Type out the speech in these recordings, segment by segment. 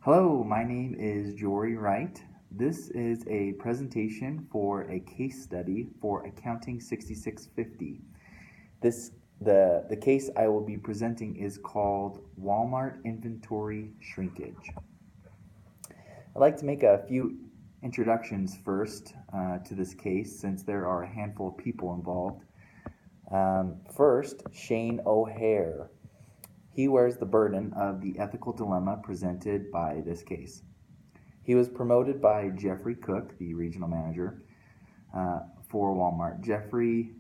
Hello, my name is Jory Wright. This is a presentation for a case study for Accounting 6650. The case I will be presenting is called Walmart Inventory Shrinkage. I'd like to make a few introductions first to this case since there are a handful of people involved. First, Shane O'Hare. He wears the burden of the ethical dilemma presented by this case. He was promoted by Jeffrey Cook, the regional manager for Walmart. Jeffrey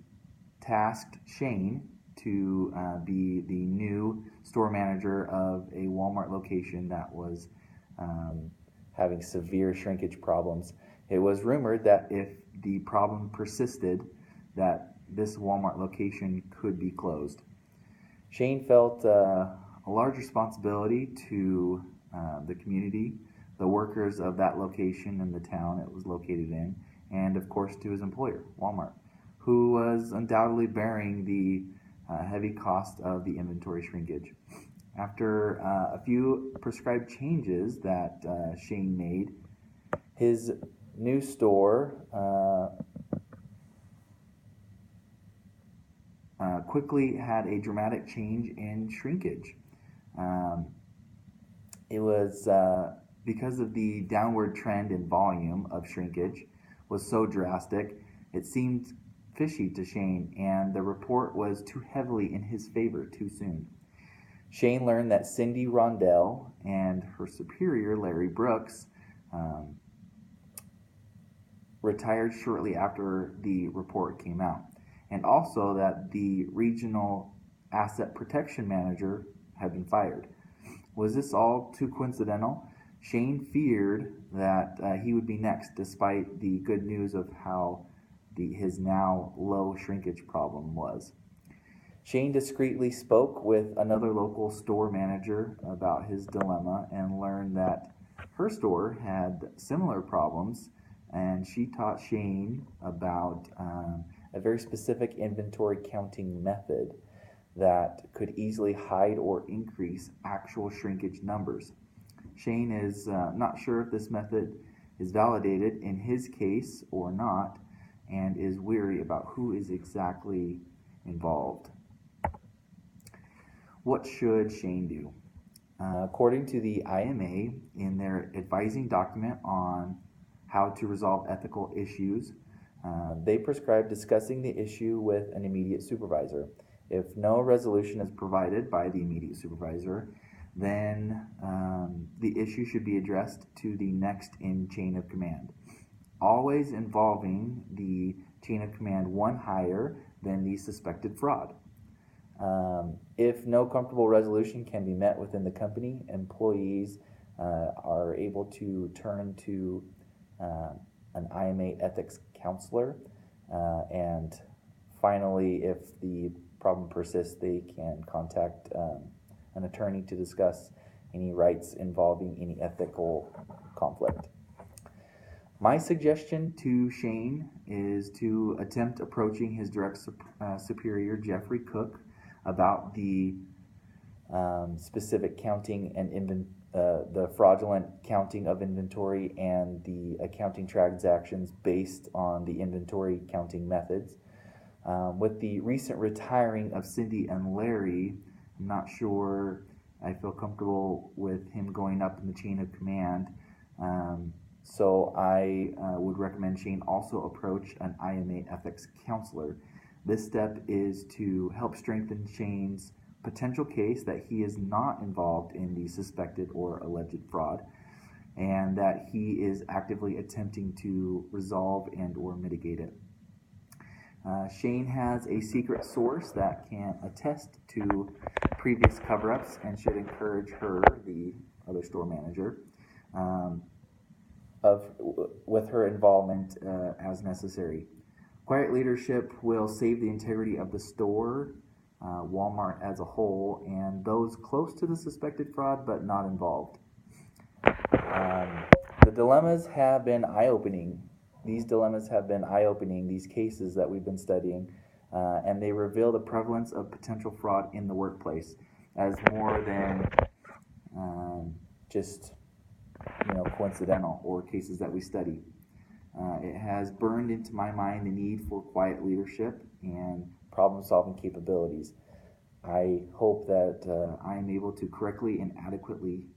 tasked Shane to be the new store manager of a Walmart location that was having severe shrinkage problems. It was rumored that if the problem persisted, that this Walmart location could be closed. Shane felt a large responsibility to the community, the workers of that location and the town it was located in, and of course to his employer, Walmart, who was undoubtedly bearing the heavy cost of the inventory shrinkage. After a few prescribed changes that Shane made, his new store quickly had a dramatic change in shrinkage. It was because of the downward trend in volume of shrinkage was so drastic, it seemed fishy to Shane, and the report was too heavily in his favor too soon. Shane learned that Cindy Rondell and her superior, Larry Brooks, retired shortly after the report came out, and also that the regional asset protection manager had been fired. Was this all too coincidental? Shane feared that he would be next, despite the good news of how his now low shrinkage problem was. Shane discreetly spoke with another local store manager about his dilemma and learned that her store had similar problems, and she taught Shane about a very specific inventory counting method that could easily hide or increase actual shrinkage numbers. Shane is not sure if this method is validated in his case or not, and is weary about who is exactly involved. What should Shane do? According to the IMA, in their advising document on how to resolve ethical issues, they prescribe discussing the issue with an immediate supervisor. If no resolution is provided by the immediate supervisor, then the issue should be addressed to the next in chain of command, always involving the chain of command one higher than the suspected fraud. If no comfortable resolution can be met within the company, employees are able to turn to an IMA ethics counselor, and finally, if the problem persists, they can contact an attorney to discuss any rights involving any ethical conflict. My suggestion to Shane is to attempt approaching his direct superior, Jeffrey Cook, about the specific counting and the fraudulent counting of inventory and the accounting transactions based on the inventory counting methods. With the recent retiring of Cindy and Larry, I'm not sure I feel comfortable with him going up in the chain of command. So I would recommend Shane also approach an IMA ethics counselor. This step is to help strengthen Shane's potential case that he is not involved in the suspected or alleged fraud, and that he is actively attempting to resolve and or mitigate it. Shane has a secret source that can attest to previous cover-ups and should encourage her, the other store manager, with her involvement as necessary. Quiet leadership will save the integrity of the store, Walmart as a whole, and those close to the suspected fraud but not involved. The dilemmas have been eye-opening. These dilemmas have been eye-opening, these cases that we've been studying, and they reveal the prevalence of potential fraud in the workplace as more than just coincidental or cases that we study. It has burned into my mind the need for quiet leadership and problem-solving capabilities. I hope that I am able to correctly and adequately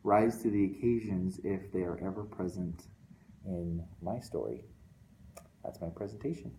rise to the occasions if they are ever present in my story. That's my presentation.